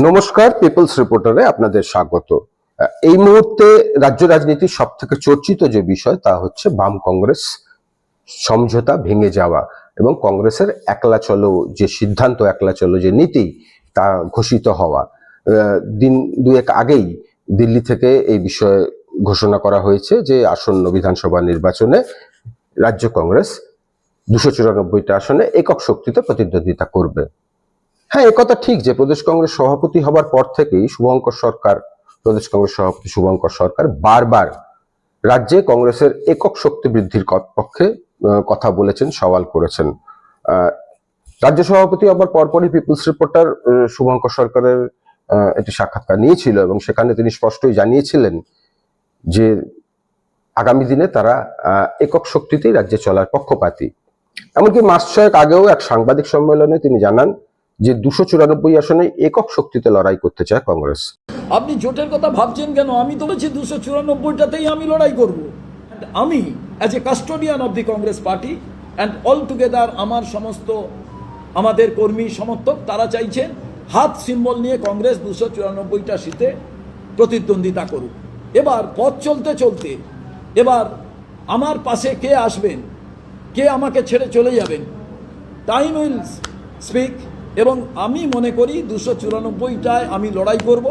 নমস্কার, পিপলস রিপোর্টারে আপনাদের স্বাগত। এই মুহূর্তে রাজ্য রাজনীতির সব থেকে চর্চিত যে বিষয় তা হচ্ছে বাম কংগ্রেস সমঝোতা ভেঙে যাওয়া এবং কংগ্রেসের একলা চলো যে সিদ্ধান্ত, একলা চলো যে নীতি তা ঘোষিত হওয়া। দিন দুয়েক আগেই দিল্লি থেকে এই বিষয়ে ঘোষণা করা হয়েছে যে আসন্ন বিধানসভা নির্বাচনে রাজ্য কংগ্রেস 294টা আসনে একক শক্তিতে প্রতিদ্বন্দ্বিতা করবে। হ্যাঁ, একথা ঠিক যে প্রদেশ কংগ্রেস সভাপতি হবার পর থেকেই প্রদেশ কংগ্রেস সভাপতি শুভঙ্কর সরকার বারবার রাজ্যে কংগ্রেসের একক শক্তি বৃদ্ধির পক্ষে কথা বলেছেন, সওয়াল করেছেন। রাজ্য সভাপতি হবার পরপরই পিপলস রিপোর্টার শুভঙ্কর সরকারের একটি সাক্ষাৎকার নিয়েছিল এবং সেখানে তিনি স্পষ্টই জানিয়েছিলেন যে আগামী দিনে তারা একক শক্তিতেই রাজ্যে চলার পক্ষপাতী। এমনকি মাস ছয়েক আগেও এক সাংবাদিক সম্মেলনে তিনি জানান যে 294 আসনে একক শক্তিতে লড়াই করতে চায় কংগ্রেস। আপনি জোটের কথা ভাবছেন কেন? আমি তো বলছি 294টাতেই আমি লড়াই করব। আমি as a custodian of the Congress party and all together আমাদের কর্মী সমর্থক তারা চাইছেন হাত সিম্বল নিয়ে কংগ্রেস 294টা সিটে প্রতিদ্বন্দ্বিতা করুক। এবার পথ চলতে চলতে এবার আমার পাশে কে আসবেন, কে আমাকে ছেড়ে চলে যাবেন, টাইম উইল স্পিক। এবং আমি মনে করি 294টায় আমি লড়াই করব।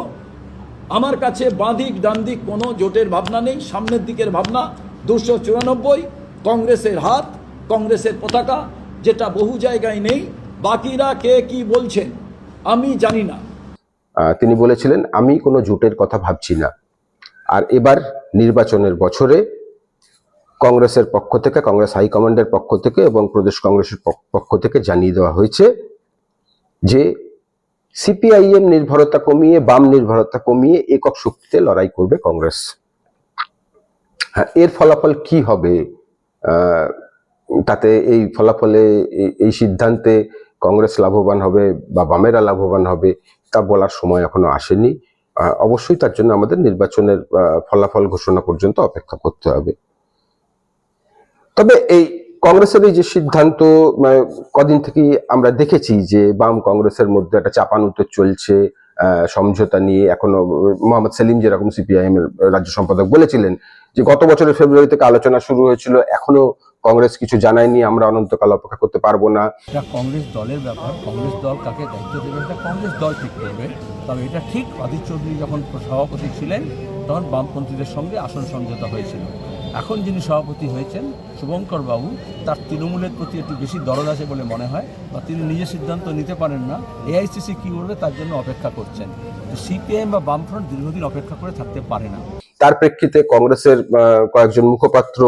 আমার কাছে বাঁদিক ডানদিক কোনো জোটের ভাবনা নেই, সামনের দিকের ভাবনা 294, কংগ্রেসের হাত, কংগ্রেসের পতাকা, যেটা বহু জায়গায় নেই। বাকিরা কে কি বলছেন আমি জানি না। তিনি বলেছিলেন আমি কোনো জোটের কথা ভাবছি না। আর এবার নির্বাচনের বছরে কংগ্রেসের পক্ষ থেকে, কংগ্রেস হাইকমান্ডের পক্ষ থেকে এবং প্রদেশ কংগ্রেসের পক্ষ থেকে জানিয়ে দেওয়া হয়েছে যে সিপিআইএম নির্ভরতা কমিয়ে, বাম নির্ভরতা কমিয়ে একক শক্তিতে লড়াই করবে কংগ্রেস। হ্যাঁ, এর ফলাফল কি হবে, তাতে এই ফলাফলে এই সিদ্ধান্তে কংগ্রেস লাভবান হবে বা বামেরা লাভবান হবে তা বলার সময় এখনো আসেনি। অবশ্যই তার জন্য আমাদের নির্বাচনের ফলাফল ঘোষণা পর্যন্ত অপেক্ষা করতে হবে। তবে এই কংগ্রেসের এই যে সিদ্ধান্ত, কদিন থেকে আমরা দেখেছি যে বাম কংগ্রেসের মধ্যে একটা চাপানুতর চলছে সমঝোতা নিয়ে। এখনো মোহাম্মদ সেলিম যেরকম সিপিআইএম এর রাজ্য সম্পাদক বলেছিলেন যে গত বছরের ফেব্রুয়ারি থেকে আলোচনা শুরু হয়েছিল, এখনো কংগ্রেস কিছু জানায়নি, আমরা অনন্তকাল অপেক্ষা করতে পারবো না। এটা কংগ্রেস দলের ব্যাপার, কংগ্রেস দল কাকে দায়িত্ব দেবে এটা কংগ্রেস দল ঠিক করবে। তবে এটা ঠিক অধীর চৌধুরী যখন সভাপতি ছিলেন তখন বামপন্থীদের সঙ্গে আসন সমঝোতা হয়েছিল। এখন যিনি সভাপতি হয়েছেন শুভঙ্কর বাবু, তার তৃণমূলের প্রতি একটু বেশি দরদ আছে বলে মনে হয়, বা তিনি নিজে সিদ্ধান্ত নিতে পারেন না। এআইসিসি কী করবে তার জন্য অপেক্ষা করছেন। সিপিআইএম বা বামফ্রন্ট দীর্ঘদিন অপেক্ষা করে থাকতে পারে না। তার প্রেক্ষিতে কংগ্রেসের কয়েকজন মুখপাত্র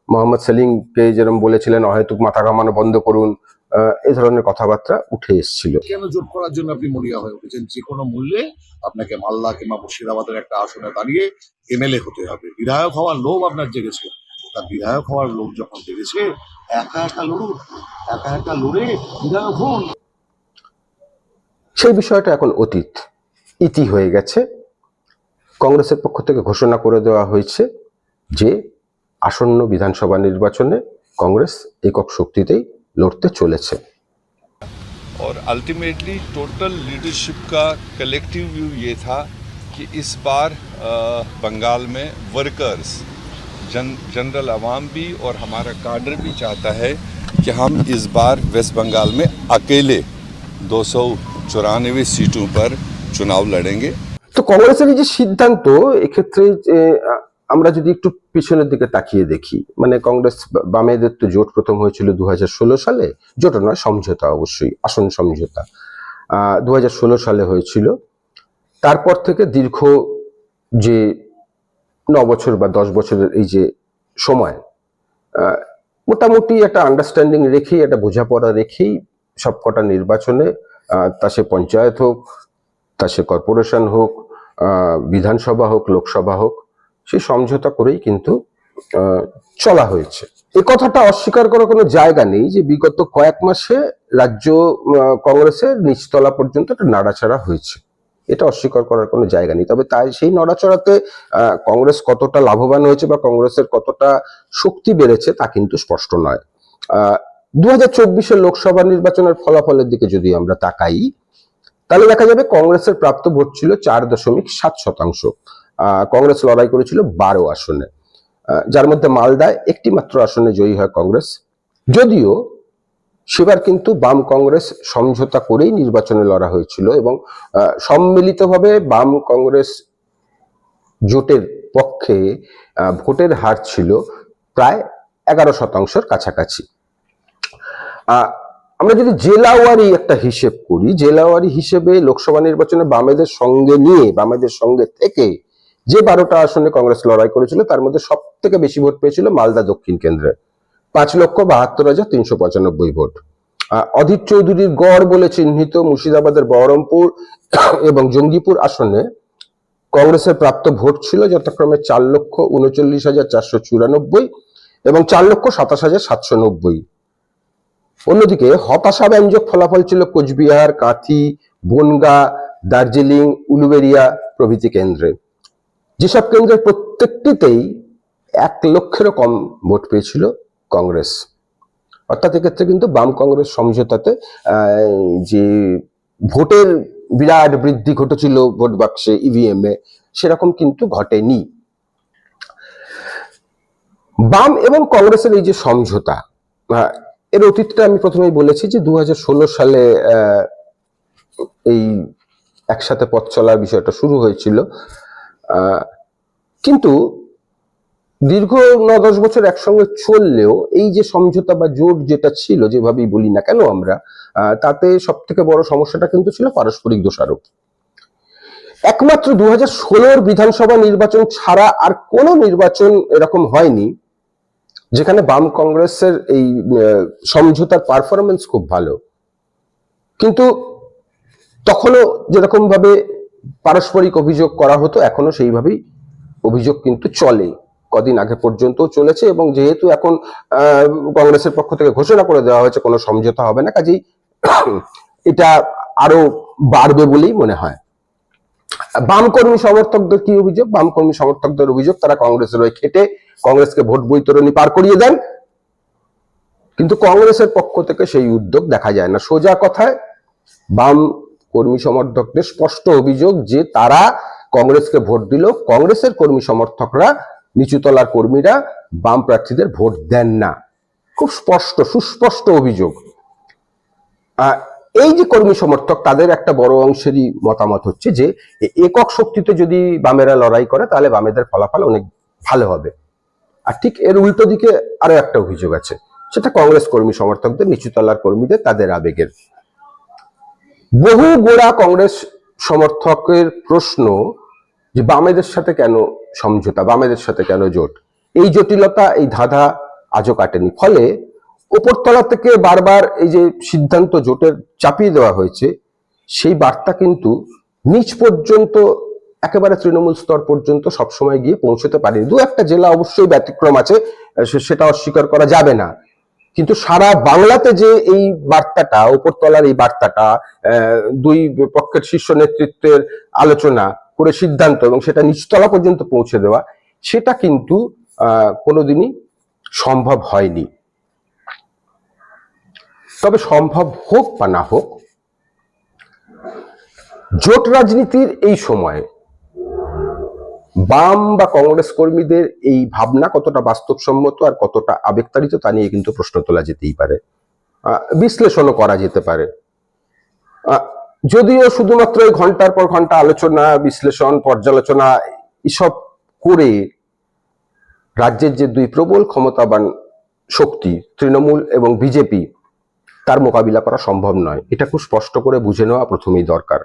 মোহাম্মদ সেলিমকে যেরকম বলেছিলেন অহেতুক মাথা ঘামানো বন্ধ করুন, এই ধরনের কথাবার্তা উঠে এসেছিল। কেন জোট করার জন্য আপনি মরিয়া হয়ে উঠেছেন? যে কোনো মূল্যে আপনাকে মালদা কিংবা মুর্শিদাবাদের একটা আসনে দাঁড়িয়ে এমএলএ হতে হবে। বিধায়ক হওয়ার লোভ আপনার জেগেছে। তা বিধায়ক হওয়ার লোভ যখন জেগেছে, একা একা লড়ুন, একা একা লড়ে বিধায়ক হন। সেই বিষয়টা এখন অতীত, ইতি হয়ে গেছে। কংগ্রেসের পক্ষ থেকে ঘোষণা করে দেওয়া হয়েছে যে আসন্ন বিধানসভা নির্বাচনে কংগ্রেস একক শক্তিতেই লড়তে চলেছে। और अल्टीमेटली टोटल लीडरशिप का कलेक्टिव व्यू ये था कि इस बार बंगाल में वर्कर्स, जनरल आवाम भी और हमारा काडर भी चाहता है कि हम इस बार वेस्ट बंगाल में अकेले 294 सीटों पर चुनाव लड़ेंगे। তো কংগ্রেসের এই যে সিদ্ধান্ত, এক্ষেত্রে আমরা যদি একটু পিছনের দিকে তাকিয়ে দেখি, মানে কংগ্রেস বামেদের তো জোট প্রথম হয়েছিল 2016 সালে, জোট নয় সমঝোতা, অবশ্যই আসন সমঝোতা 2016 সালে হয়েছিল। তারপর থেকে দীর্ঘ যে 9 বছর বা 10 বছরের এই যে সময়, মোটামুটি একটা আন্ডারস্ট্যান্ডিং রেখেই, একটা বোঝাপড়া রেখেই সবকটা নির্বাচনে, তা সে পঞ্চায়েত হোক, তা সে কর্পোরেশন হোক, বিধানসভা হোক, লোকসভা হোক, সেই সমঝোতা করেই কিন্তু চলা হয়েছে। এ কথাটা অস্বীকার করার কোনো জায়গা নেই যে বিগত কয়েক মাসে রাজ্য কংগ্রেসের নিচতলা পর্যন্ত একটা নাড়াচাড়া হয়েছে, এটা অস্বীকার করার কোনো জায়গা নেই। তবে তাই সেই নড়াচড়াতে কংগ্রেস কতটা লাভবান হয়েছে বা কংগ্রেসের কতটা শক্তি বেড়েছে তা কিন্তু স্পষ্ট নয়। 2024 লোকসভা নির্বাচনের ফলাফলের দিকে যদি আমরা তাকাই, তাহলে দেখা যাবে কংগ্রেসের প্রাপ্ত ভোট ছিল 4.7%। কংগ্রেস লড়াই করেছিল 12 আসনে, যার মধ্যে মালদায় একটি মাত্র আসনে জয়ী হয় কংগ্রেস। যদিও সেবার কিন্তু বাম কংগ্রেস সমঝোতা করেই নির্বাচনে লড়া হয়েছিল এবং সম্মিলিতভাবে বাম কংগ্রেস জোটের পক্ষে ভোটের হার ছিল প্রায় 11%-র কাছাকাছি। আমরা যদি জেলাওয়ারি একটা হিসেব করি, জেলাওয়ারি হিসেবে লোকসভা নির্বাচনে বামেদের সঙ্গে থেকে যে 12টা আসনে কংগ্রেস লড়াই করেছিল তার মধ্যে সব থেকে বেশি ভোট পেয়েছিল মালদা দক্ষিণ কেন্দ্রে, 5,72,395 ভোট। অধীর চৌধুরীর গড় বলে চিহ্নিত মুর্শিদাবাদের বহরমপুর এবং জঙ্গিপুর আসনে কংগ্রেসের প্রাপ্ত ভোট ছিল যথাক্রমে 4,39,494 এবং 4,27,790। অন্যদিকে হতাশাব্যঞ্জক ফলাফল ছিল কোচবিহার, কাঁথি, বনগাঁ, দার্জিলিং, উলুবেড়িয়া প্রভৃতি কেন্দ্রে, যেসব কেন্দ্রের প্রত্যেকটিতেই 1 লক্ষেরও কম ভোট পেয়েছিল কংগ্রেস। অর্থাৎ এক্ষেত্রে কিন্তু বাম কংগ্রেস সমঝোতাতে যে ভোটের বিরাট বৃদ্ধি ঘটেছিল ভোট বাক্সে, ইভিএম এ, সেরকম কিন্তু ঘটেনি। বাম এবং কংগ্রেসের এই যে সমঝোতা, এর অতীতটা আমি প্রথমেই বলেছি যে 2016 সালে এই একসাথে পথ চলার বিষয়টা শুরু হয়েছিল, কিন্তু দীর্ঘ 9-10 বছর একসঙ্গে চললেও এই যে সমঝোতা বা জোট যেটা ছিল, যেভাবেই বলি না কেন আমরা, তাতে সব থেকে বড় সমস্যাটা কিন্তু ছিল পারস্পরিক দোষারোপ। একমাত্র 2016 বিধানসভা নির্বাচন ছাড়া আর কোনো নির্বাচন এরকম হয়নি যেখানে বাম কংগ্রেসের এই সমঝোতার পারফরমেন্স খুব ভালো, কিন্তু তখনও যেরকম ভাবে পারস্পরিক অভিযোগ করা হতো এখনো সেইভাবেই অভিযোগ কিন্তু চলে, কদিন আগে পর্যন্ত চলেছে। এবং যেহেতু এখন কংগ্রেসের পক্ষ থেকে ঘোষণা করে দেওয়া হয়েছে কোনো সমঝোতা হবে না, কাজেই এটা আরো বাড়বে বলেই মনে হয়। বাম কর্মী সমর্থকদের কি অভিযোগ? বাম কর্মী সমর্থকদের অভিযোগ তারা কংগ্রেসের হয়ে খেটে কংগ্রেসকে ভোট বৈতরণী পার করিয়ে দেন, কিন্তু কংগ্রেসের পক্ষ থেকে সেই উদ্যোগ দেখা যায় না। সোজা কথায় বাম কর্মী সমর্থকদের স্পষ্ট অভিযোগ যে তারা কংগ্রেসকে ভোট দিল, কংগ্রেসের কর্মী সমর্থকরা, নিচুতলার কর্মীরা বাম প্রার্থীদের ভোট দেন না। খুব স্পষ্ট, সুস্পষ্ট অভিযোগ। এই যে কর্মী সমর্থক, তাদের একটা বড় অংশেরই মতামত হচ্ছে যে একক শক্তিতে যদি বামেরা লড়াই করে তাহলে বামেদের ফলাফল অনেক ভালো হবে। আর ঠিক এর উল্টো দিকে আরো একটা অভিযোগ আছে, সেটা কংগ্রেস কর্মী সমর্থকদের, নিচুতলার কর্মীদের, তাদের আবেগের। বহু গোড়া কংগ্রেস সমর্থকের প্রশ্ন যে বামেদের সাথে কেন সমঝোতা, বামেদের সাথে কেন জোট? এই জটিলতা, এই ধাঁধা আজও কাটেনি। ফলে উপরতলা থেকে বারবার এই যে সিদ্ধান্ত জোটের চাপিয়ে দেওয়া হয়েছে, সেই বার্তা কিন্তু নিচ পর্যন্ত, একেবারে তৃণমূল স্তর পর্যন্ত সবসময় গিয়ে পৌঁছতে পারেনি। 2-1টা জেলা অবশ্যই ব্যতিক্রম আছে, সেটা অস্বীকার করা যাবে না, কিন্তু সারা বাংলাতে যে এই বার্তাটা, উপরতলার এই বার্তাটা, দুই পক্ষের শীর্ষ নেতৃত্বের আলোচনা করে সিদ্ধান্ত এবং সেটা নিচতলা পর্যন্ত পৌঁছে দেওয়া, সেটা কিন্তু কোনোদিনই সম্ভব হয়নি। তবে সম্ভব হোক বা না হোক, জোট রাজনীতির এই সময়ে বাম বা কংগ্রেস কর্মীদের এই ভাবনা কতটা বাস্তবসম্মত আর কতটা আবেগতাড়িত তা নিয়ে কিন্তু প্রশ্ন তোলা যেতেই পারে, বিশ্লেষণও করা যেতে পারে। যদিও শুধুমাত্র এই ঘন্টার পর ঘন্টা আলোচনা, বিশ্লেষণ, পর্যালোচনা এসব করে রাজ্যের যে দুই প্রবল ক্ষমতাবান শক্তি, তৃণমূল এবং বিজেপি, তার মোকাবিলা করা সম্ভব নয়। এটা খুব স্পষ্ট করে বুঝে নেওয়া প্রথমেই দরকার।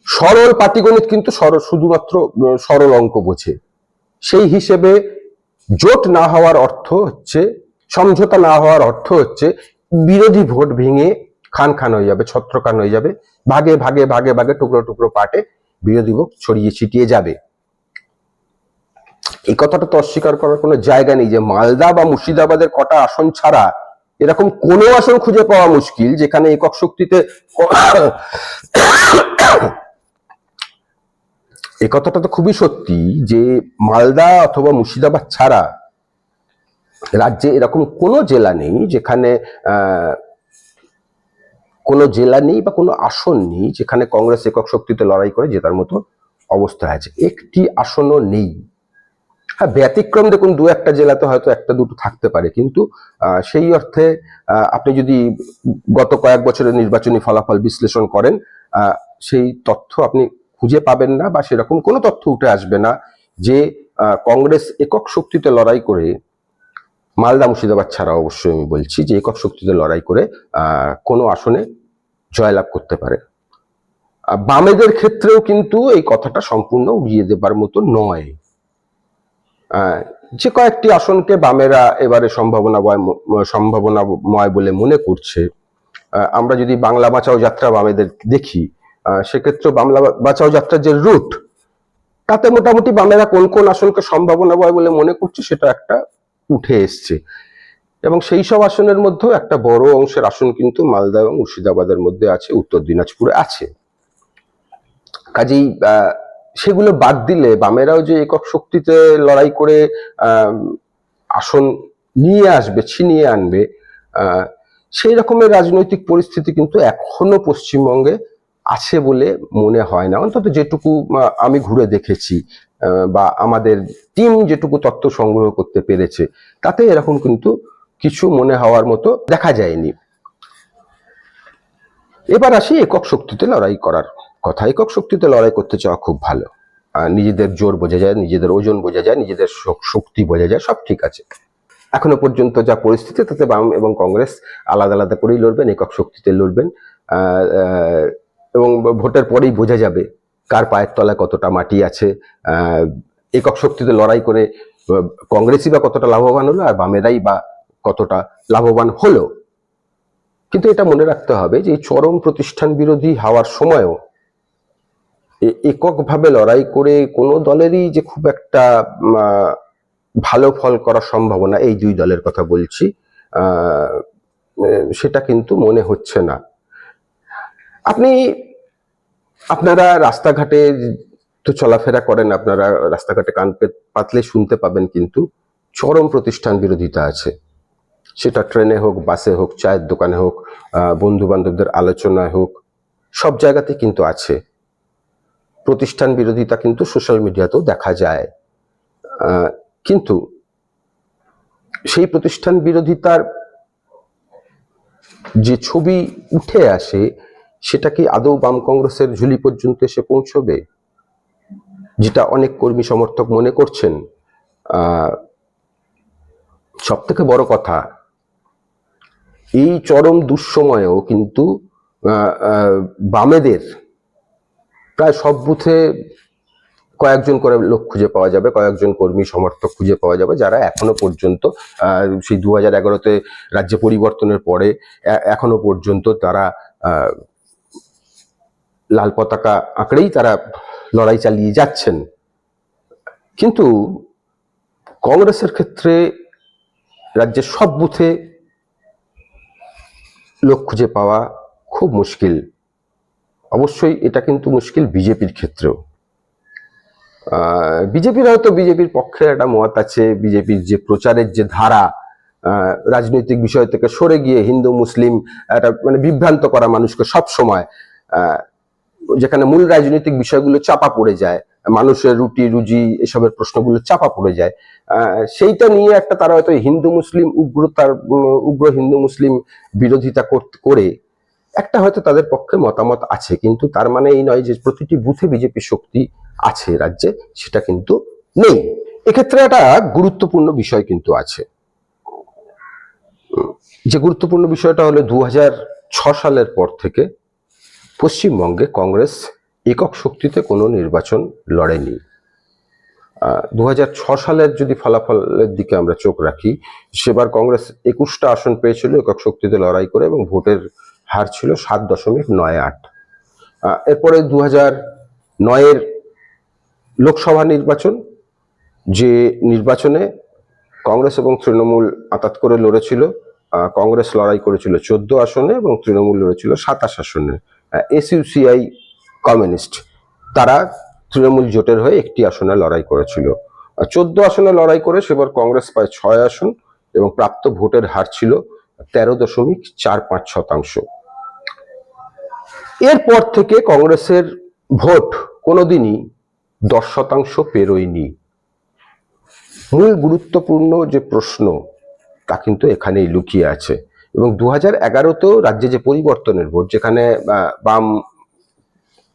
সরল পাটিগণিত কিন্তু শুধুমাত্র সরল অঙ্ক বোঝে। সেই হিসেবে জোট না হওয়ার অর্থ হচ্ছে, সমঝোতা না হওয়ার অর্থ হচ্ছে বিরোধী ভোট ভেঙে খান খান হয়ে যাবে, ছত্রখান হয়ে যাবে, ভাগে ভাগে ভাগে ভাগে টুকরো টুকরো পাটে বিরোধী ভোট ছড়িয়ে ছিটিয়ে যাবে। এই কথাটা তো অস্বীকার করার কোনো জায়গা নেই যে মালদা বা মুর্শিদাবাদের কটা আসন ছাড়া এরকম কোনো আসন খুঁজে পাওয়া মুশকিল যেখানে একক শক্তিতে, এই কথাটা তো খুবই সত্যি যে মালদা অথবা মুর্শিদাবাদ ছাড়া রাজ্যে এরকম কোনো জেলা নেই যেখানে কোনো জেলা নেই বা কোনো আসন নেই যেখানে কংগ্রেস একক শক্তিতে লড়াই করে জেতার মতো অবস্থায় আছে, একটি আসনও নেই। হ্যাঁ, ব্যতিক্রম দেখুন দু একটা জেলাতে হয়তো একটা দুটো থাকতে পারে, কিন্তু সেই অর্থে আপনি যদি গত কয়েক বছরের নির্বাচনী ফলাফল বিশ্লেষণ করেন, সেই তথ্য আপনি খুঁজে পাবেন না বা সেরকম কোনো তথ্য উঠে আসবে না যে কংগ্রেস একক শক্তিতে লড়াই করে, মালদা মুর্শিদাবাদ ছাড়া অবশ্যই আমি বলছি, যে একক শক্তিতে লড়াই করে কোনো আসনে জয়লাভ করতে পারে। বামেদের ক্ষেত্রেও কিন্তু এই কথাটা সম্পূর্ণ উড়িয়ে দেবার মতো নয়। যে কয়েকটি আসনকে বামেরা এবারে সম্ভাবনাময় বলে মনে করছে, আমরা যদি বাংলা বাঁচাও যাত্রা বামেদের দেখি, সেক্ষেত্রে বাংলা বাঁচাও যাত্রার যে রুট, তাতে মোটামুটি বামেরা কোন কোন আসনকে সম্ভাবনাময় বলে মনে করছে সেটা একটা উঠে এসছে, এবং সেই সব আসনের মধ্যেও একটা বড় অংশের আসন কিন্তু মালদা এবং মুর্শিদাবাদের মধ্যে আছে, উত্তর দিনাজপুরে আছে। কাজেই সেগুলো বাদ দিলে বামেরাও যে একক শক্তিতে লড়াই করে আসন নিয়ে আসবে, ছিনিয়ে আনবে, সেই রকমের রাজনৈতিক পরিস্থিতি কিন্তু এখনো পশ্চিমবঙ্গে আছে বলে মনে হয় না, অন্তত যেটুকু আমি ঘুরে দেখেছি বা আমাদের টিম যেটুকু তথ্য সংগ্রহ করতে পেরেছে, তাতে এরকম কিন্তু কিছু মনে হওয়ার মতো দেখা যায়নি। এবার আসি একক শক্তিতে লড়াই করার কথা। একক শক্তিতে লড়াই করতে চাওয়া খুব ভালো, নিজেদের জোর বোঝা যায়, নিজেদের ওজন বোঝা যায়, নিজেদের শক্তি বোঝা যায়, সব ঠিক আছে। এখনো পর্যন্ত যা পরিস্থিতি, তাতে বাম এবং কংগ্রেস আলাদা আলাদা করেই লড়বেন, একক শক্তিতে লড়বেন, এবং ভোটের পরেই বোঝা যাবে কার পায়ের তলায় কতটা মাটি আছে। একক শক্তিতে লড়াই করে কংগ্রেসই বা কতটা লাভবান হলো, আর বামেরাই বা কতটা লাভবান হলো। কিন্তু এটা মনে রাখতে হবে যে এই চরম প্রতিষ্ঠান বিরোধী হওয়ার সময়ও এককভাবে লড়াই করে কোনো দলেরই যে খুব একটা ভালো ফল করার সম্ভাবনা, এই দুই দলের কথা বলছি, সেটা কিন্তু মনে হচ্ছে না। আপনারা রাস্তাঘাটে তো চলাফেরা করেন, আপনারা রাস্তাঘাটে কান পাতলে শুনতে পাবেন কিন্তু চরম প্রতিষ্ঠান বিরোধিতা আছে, সেটা ট্রেনে হোক, বাসে হোক, চায়ের দোকানে হোক, বন্ধু বান্ধবদের আলোচনায় হোক, সব জায়গাতে কিন্তু আছে। প্রতিষ্ঠান বিরোধিতা কিন্তু সোশ্যাল মিডিয়াতেও দেখা যায়, কিন্তু সেই প্রতিষ্ঠান বিরোধিতার যে ছবি উঠে আসে, সেটা কি আদৌ বাম কংগ্রেসের ঝুলি পর্যন্ত এসে পৌঁছবে, যেটা অনেক কর্মী সমর্থক মনে করছেন? সব থেকে বড় কথা, এই চরম দুঃসময়েও কিন্তু বামেদের প্রায় সব বুথে কয়েকজন করে লোক খুঁজে পাওয়া যাবে, কয়েকজন কর্মী সমর্থক খুঁজে পাওয়া যাবে, যারা এখনো পর্যন্ত সেই 2011-তে রাজ্য পরিবর্তনের পরে এখনো পর্যন্ত তারা লাল পতাকা আঁকড়েই তারা লড়াই চালিয়ে যাচ্ছেন। কিন্তু কংগ্রেসের ক্ষেত্রে রাজ্যের সব বুথে লোক খুঁজে পাওয়া খুব মুশকিল। অবশ্যই এটা কিন্তু মুশকিল বিজেপির ক্ষেত্রেও। বিজেপির পক্ষে একটা মত আছে, বিজেপির যে প্রচারের যে ধারা, রাজনৈতিক বিষয় থেকে সরে গিয়ে হিন্দু মুসলিম একটা মানে বিভ্রান্ত করা মানুষকে সব সময়, যেখানে মূল রাজনৈতিক বিষয়গুলো চাপা পড়ে যায়, মানুষের রুটি রুজি এসবের প্রশ্নগুলো চাপা পড়ে যায়, সেইটা নিয়ে একটা তারা হয়তো হিন্দু মুসলিম উগ্র হিন্দু মুসলিম বিরোধিতা করে একটা হয়তো তাদের পক্ষে মতামত আছে, কিন্তু তার মানে এই নয় যে প্রতিটি বুথে বিজেপি শক্তি আছে রাজ্যে, সেটা কিন্তু নেই। এক্ষেত্রে একটা গুরুত্বপূর্ণ বিষয় কিন্তু আছে, যে গুরুত্বপূর্ণ বিষয়টা হলো 2006 সালের পর থেকে পশ্চিমবঙ্গে কংগ্রেস একক শক্তিতে কোনো নির্বাচন লড়েনি। 2006 সালের যদি ফলাফলের দিকে আমরা চোখ রাখি, সেবার কংগ্রেস 21টা আসন পেয়েছিল একক শক্তিতে লড়াই করে, এবং ভোটের হার ছিল 7.98। এরপরে 2009-এর লোকসভা নির্বাচন, যে নির্বাচনে কংগ্রেস এবং তৃণমূল আঁতাত করে লড়েছিল, কংগ্রেস লড়াই করেছিল 14 আসনে এবং তৃণমূল লড়েছিল 27 আসনে। এসইউসিআই কমিউনিস্ট তারা তৃণমূল জোটের হয়ে একটি আসনে লড়াই করেছিল। 14 আসনে লড়াই করে সেবার কংগ্রেস পায় 6 আসন এবং প্রাপ্ত ভোটের হার ছিল 13.45%। এরপর থেকে কংগ্রেসের ভোট কোনোদিনই 10% পেরোয়নি। মূল গুরুত্বপূর্ণ যে প্রশ্ন তা কিন্তু এখানেই লুকিয়ে আছে। এবং 2011-তেও রাজ্যে যে পরিবর্তনের ভোট, যেখানে বাম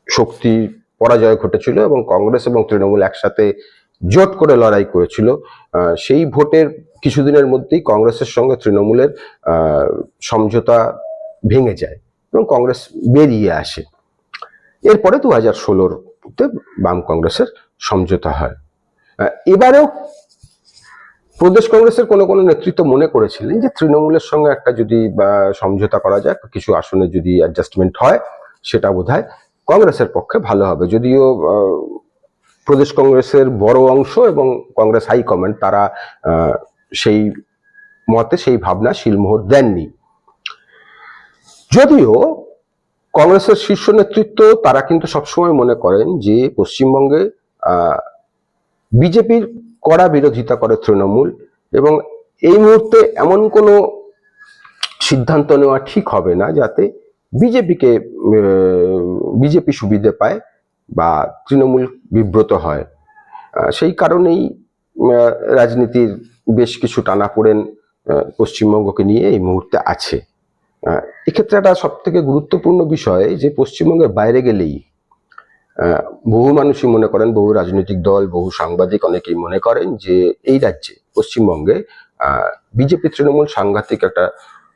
শক্তি পরাজয় ঘটেছিল এবং কংগ্রেস এবং তৃণমূল একসাথে জোট করে লড়াই করেছিল, সেই ভোটের কিছুদিনের মধ্যেই কংগ্রেসের সঙ্গে তৃণমূলের সমঝোতা ভেঙে যায় এবং কংগ্রেস বেরিয়ে আসে। এরপরে 2016-তে বাম কংগ্রেসের সমঝোতা হয়। এবারেও প্রদেশ কংগ্রেসের কোনো কোনো নেতৃত্ব মনে করেছিলেন যে তৃণমূলের সঙ্গে একটা যদি সমঝোতা করা যায়, কিছু আসনে যদি অ্যাডজাস্টমেন্ট হয়, সেটা বোধহয় কংগ্রেসের পক্ষে ভালো হবে। যদিও প্রদেশ কংগ্রেসের বড় অংশ এবং কংগ্রেস হাইকমান্ড তারা সেই মতে, সেই ভাবনা শিলমোহর দেননি। যদিও কংগ্রেসের শীর্ষ নেতৃত্ব তারা কিন্তু সবসময় মনে করেন যে পশ্চিমবঙ্গে বিজেপির কড়া বিরোধিতা করে তৃণমূল, এবং এই মুহূর্তে এমন কোনো সিদ্ধান্ত নেওয়া ঠিক হবে না যাতে বিজেপি সুবিধে পায় বা তৃণমূল বিব্রত হয়। সেই কারণেই রাজনীতির বেশ কিছু টানাপোড়েন পশ্চিমবঙ্গকে নিয়ে এই মুহূর্তে আছে। এক্ষেত্রে একটা সব থেকে গুরুত্বপূর্ণ বিষয় যে পশ্চিমবঙ্গের বাইরে গেলেই বহু মানুষই মনে করেন, বহু রাজনৈতিক দল, বহু সাংবাদিক অনেকেই মনে করেন যে এই রাজ্যে পশ্চিমবঙ্গে বিজেপি তৃণমূল সাংঘাতিক একটা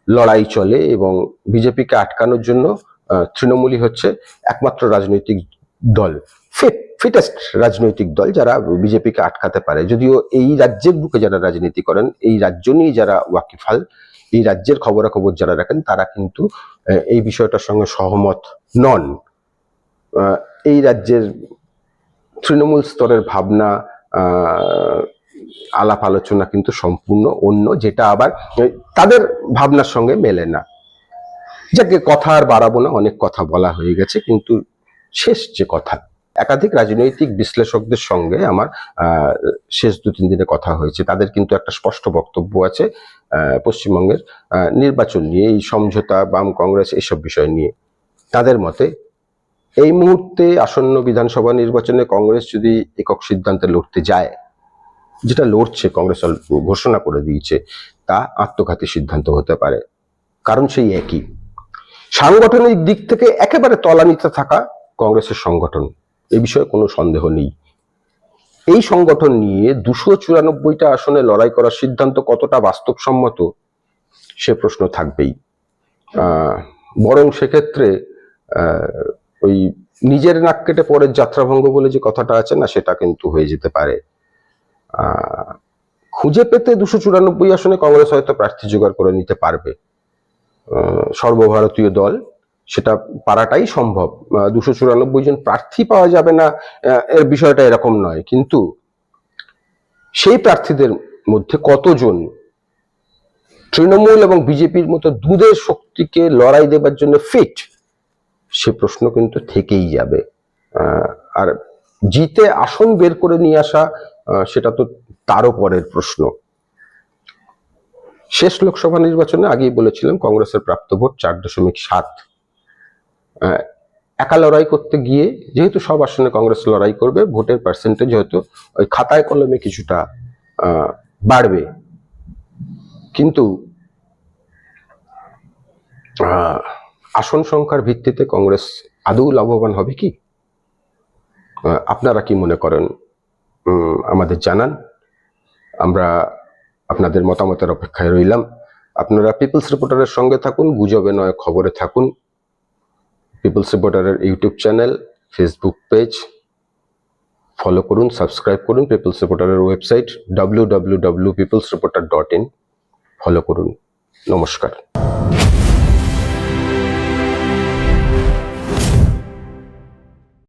লড়াই চলে এবং বিজেপিকে আটকানোর জন্য তৃণমূলই হচ্ছে একমাত্র রাজনৈতিক দল, ফিটেস্ট রাজনৈতিক দল যারা বিজেপিকে আটকাতে পারে। যদিও এই রাজ্যের বুকে যারা রাজনীতি করেন, এই রাজ্য নিয়ে যারা ওয়াকিফাল, এই রাজ্যের খবরাখবর যারা রাখেন, তারা কিন্তু এই বিষয়টার সঙ্গে সহমত নন। এই রাজ্যের তৃণমূল স্তরের ভাবনা, আলাপ আলোচনা কিন্তু সম্পূর্ণ অন্য, যেটা আবার তাদের ভাবনার সঙ্গে মেলে না। যাকে কথা আর বাড়াবো না, অনেক কথা বলা হয়ে গেছে। কিন্তু শেষ যে কথা, একাধিক রাজনৈতিক বিশ্লেষকদের সঙ্গে আমার শেষ 2-3 দিনে কথা হয়েছে। তাদের কিন্তু একটা স্পষ্ট বক্তব্য আছে পশ্চিমবঙ্গের নির্বাচন নিয়ে, এই সমঝোতা, বাম কংগ্রেস, এইসব বিষয় নিয়ে। তাদের মতে এই মুহূর্তে আসন্ন বিধানসভা নির্বাচনে কংগ্রেস যদি একক সিদ্ধান্তে লড়তে যায়, যেটা লড়ছে, কংগ্রেস ঘোষণা করে দিয়েছে, তা আত্মঘাতী সিদ্ধান্ত হতে পারে। কারণ সেই একই, সাংগঠনিক দিক থেকে একেবারে তলানিতে থাকা কংগ্রেসের সংগঠন, এই বিষয়ে কোনো সন্দেহ নেই। এই সংগঠন নিয়ে 294টা আসনে লড়াই করার সিদ্ধান্ত কতটা বাস্তবসম্মত, সে প্রশ্ন থাকবেই। বরং সেক্ষেত্রে ওই নিজের নাক কেটে পরের যাত্রাভঙ্গ বলে যে কথাটা আছে না, সেটা কিন্তু হয়ে যেতে পারে। খুঁজে পেতে 294 আসনে কংগ্রেস হয়তো প্রার্থী জোগাড় করে নিতে পারবে। সর্বভারতীয় দল, সেটা পারাটাই সম্ভব। 294 জন প্রার্থী পাওয়া যাবে না, এর বিষয়টা এরকম নয়। কিন্তু সেই প্রার্থীদের মধ্যে কতজন তৃণমূল এবং বিজেপির মতো দুধের শক্তিকে লড়াই দেবার জন্য ফিট, সে প্রশ্ন কিন্তু থেকেই যাবে। আর জিতে আসন বের করে নিয়ে আসা, সেটা তো তারও পরের প্রশ্ন। শেষ লোকসভা নির্বাচনে আগেই বলেছিলাম কংগ্রেসের প্রাপ্ত ভোট 4.7। একা লড়াই করতে গিয়ে যেহেতু সব আসনে কংগ্রেস লড়াই করবে, ভোটের পার্সেন্টেজ হয়তো ওই খাতায় কলমে কিছুটা বাড়বে। কিন্তু আসন সংখ্যার ভিত্তিতে কংগ্রেস আদৌ লাভবান হবে কি? আপনারা কি মনে করেন আমাদের জানান। আমরা আপনাদের মতামতের অপেক্ষায় রইলাম। আপনারা পিপলস রিপোর্টারের সঙ্গে থাকুন, গুজবে নয় খবরে থাকুন। পিপলস রিপোর্টারের YouTube channel, Facebook page follow করুন, সাবস্ক্রাইব করুন। পিপলস রিপোর্টারের ওয়েবসাইট www.peoplesreporter.in ফলো করুন। নমস্কার।